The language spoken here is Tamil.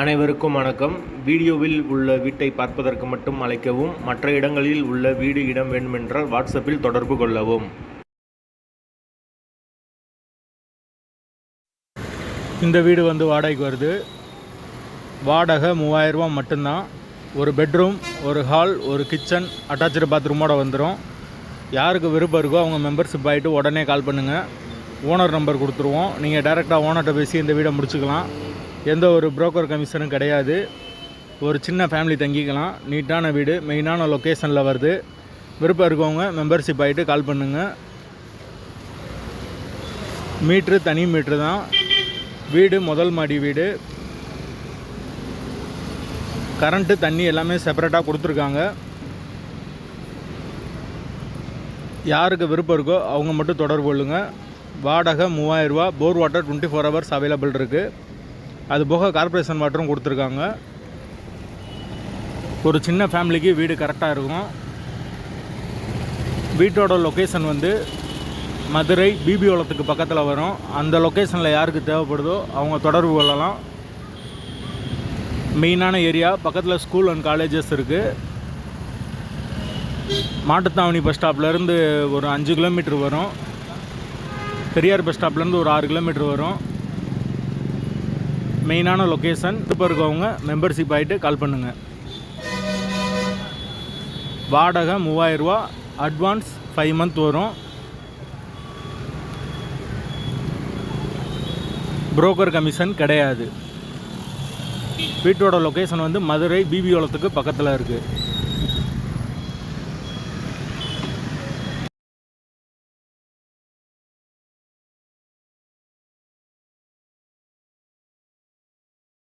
அனைவருக்கும் வணக்கம். வீடியோவில் உள்ள வீட்டை பார்ப்பதற்கு மட்டும் அழைக்கவும். மற்ற இடங்களில் உள்ள வீடு இடம் வேண்டுமென்றால் வாட்ஸ்அப்பில் தொடர்பு கொள்ளவும். இந்த வீடு வாடகைக்கு வருது. வாடகை 3000 ரூபா மட்டும்தான். ஒரு பெட்ரூம், ஒரு ஹால், ஒரு கிச்சன், அட்டாச்சு பாத்ரூமோடு வந்துடும். யாருக்கு விருப்பம் இருக்கோ அவங்க மெம்பர்ஷிப் ஆகிட்டு உடனே கால் பண்ணுங்கள். ஓனர் நம்பர் கொடுத்துருவோம். நீங்கள் டைரெக்டாக ஓனர்கிட்ட பேசி இந்த வீடை முடிச்சுக்கலாம். எந்த ஒரு புரோக்கர் கமிஷனும் கிடையாது. ஒரு சின்ன ஃபேமிலி தங்கிக்கலாம். நீட்டான வீடு, மெயினான லொக்கேஷனில் வருது. விருப்பம் இருக்கவங்க மெம்பர்ஷிப் ஆகிட்டு கால் பண்ணுங்கள். மீட்ரு தனி மீட்ரு தான். வீடு முதல் மாடி வீடு. கரண்ட்டு தண்ணி எல்லாமே செப்பரேட்டாக கொடுத்துருக்காங்க. யாருக்கு விருப்பம் இருக்கோ அவங்க மட்டும் தொடர்பு கொள்ளுங்கள். வாடகை 3000 ரூபா. போர் வாட்டர் 24 ஹவர்ஸ் அவைலபிள் இருக்குது. அது போக கார்ப்பரேஷன் வாட்டரும் கொடுத்துருக்காங்க. ஒரு சின்ன ஃபேமிலிக்கு வீடு கரெக்டாக இருக்கும். வீட்டோட லொக்கேஷன் மதுரை பிபிஓலத்துக்கு பக்கத்தில் வரும். அந்த லொக்கேஷனில் யாருக்கு தேவைப்படுதோ அவங்க தொடர்பு கொள்ளலாம். மெயினான ஏரியா. பக்கத்தில் ஸ்கூல் அண்ட் காலேஜஸ் இருக்குது. மாட்டுத்தாவணி பஸ் ஸ்டாப்லேருந்து ஒரு 5 கிலோமீட்டர் வரும். பெரியார் பஸ் ஸ்டாப்லேருந்து ஒரு 6 கிலோமீட்டர் வரும். மெயினான லொக்கேஷன். இப்போ இருக்கவங்க மெம்பர்ஷிப் ஆகிட்டு கால் பண்ணுங்கள். வாடகை 3000 ரூபா. அட்வான்ஸ் 5 மந்த் வரும். புரோக்கர் கமிஷன் கிடையாது. வீட்டோட லொக்கேஷன் மதுரை பிபிஓலத்துக்கு பக்கத்தில் இருக்குது.